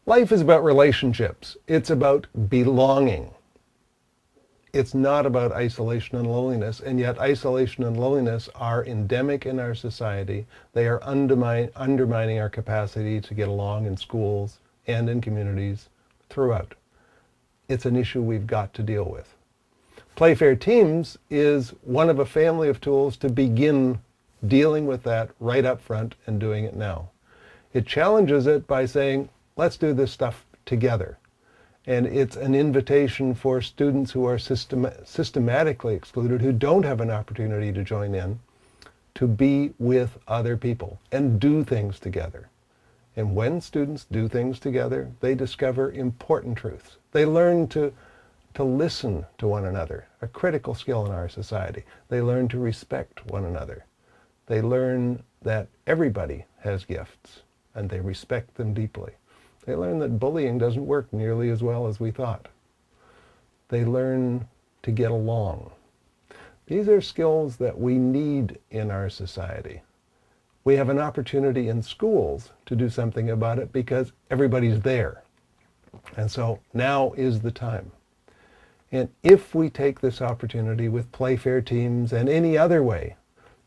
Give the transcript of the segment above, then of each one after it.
Life is about relationships. It's about belonging. It's not about isolation and loneliness, and yet isolation and loneliness are endemic in our society. They are undermining our capacity to get along in schools and in communities throughout. It's an issue we've got to deal with. PlayFair Teams is one of a family of tools to begin dealing with that right up front and doing it now. It challenges it by saying, let's do this stuff together. And it's an invitation for students who are systematically excluded, who don't have an opportunity to join in, to be with other people and do things together. And when students do things together, they discover important truths. They learn to listen to one another, a critical skill in our society. They learn to respect one another. They learn that everybody has gifts, and they respect them deeply. They learn that bullying doesn't work nearly as well as we thought. They learn to get along. These are skills that we need in our society. We have an opportunity in schools to do something about it because everybody's there. And so now is the time. And if we take this opportunity with PlayFair Teams and any other way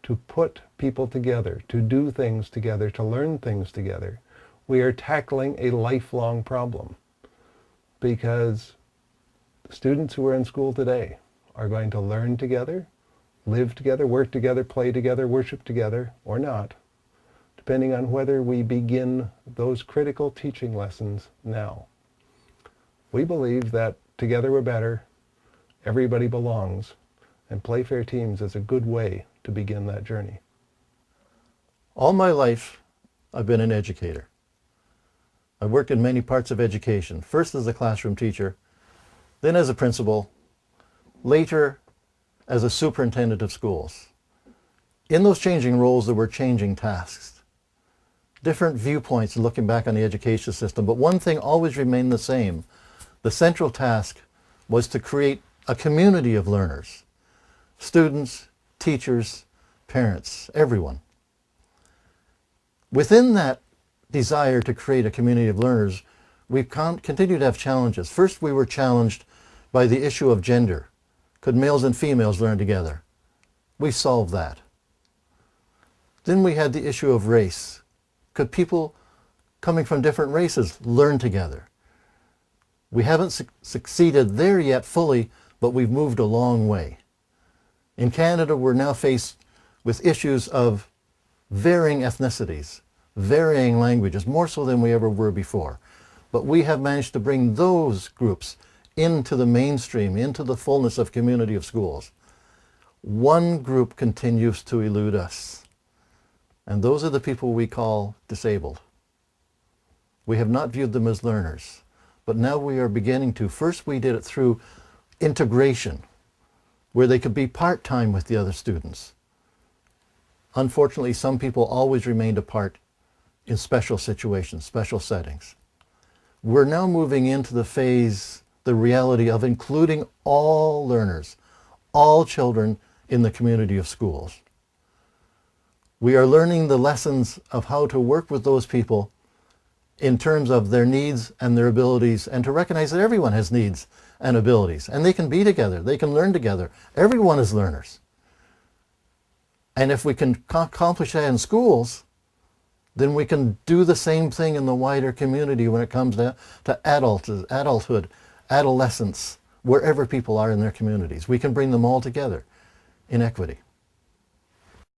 to put people together, to do things together, to learn things together, we are tackling a lifelong problem, because students who are in school today are going to learn together, live together, work together, play together, worship together, or not, depending on whether we begin those critical teaching lessons now. We believe that together we're better, everybody belongs, and PlayFair Teams is a good way to begin that journey. All my life, I've been an educator. I've worked in many parts of education, first as a classroom teacher, then as a principal, later as a superintendent of schools. In those changing roles, there were changing tasks, different viewpoints looking back on the education system, but one thing always remained the same. The central task was to create a community of learners, students, teachers, parents, everyone. Within that desire to create a community of learners, we've continued to have challenges. First, we were challenged by the issue of gender. Could males and females learn together? We solved that. Then we had the issue of race. Could people coming from different races learn together? We haven't succeeded there yet fully, but we've moved a long way. In Canada, we're now faced with issues of varying ethnicities, varying languages, more so than we ever were before. But we have managed to bring those groups into the mainstream, into the fullness of community of schools. One group continues to elude us, and those are the people we call disabled. We have not viewed them as learners, but now we are beginning to. First, we did it through integration, where they could be part-time with the other students. Unfortunately, some people always remained apart in special situations, special settings. We're now moving into the phase, the reality of including all learners, all children in the community of schools. We are learning the lessons of how to work with those people in terms of their needs and their abilities, and to recognize that everyone has needs and abilities, and they can be together, they can learn together. Everyone is learners. And if we can accomplish that in schools, then we can do the same thing in the wider community when it comes to adulthood, adolescence, wherever people are in their communities. We can bring them all together in equity.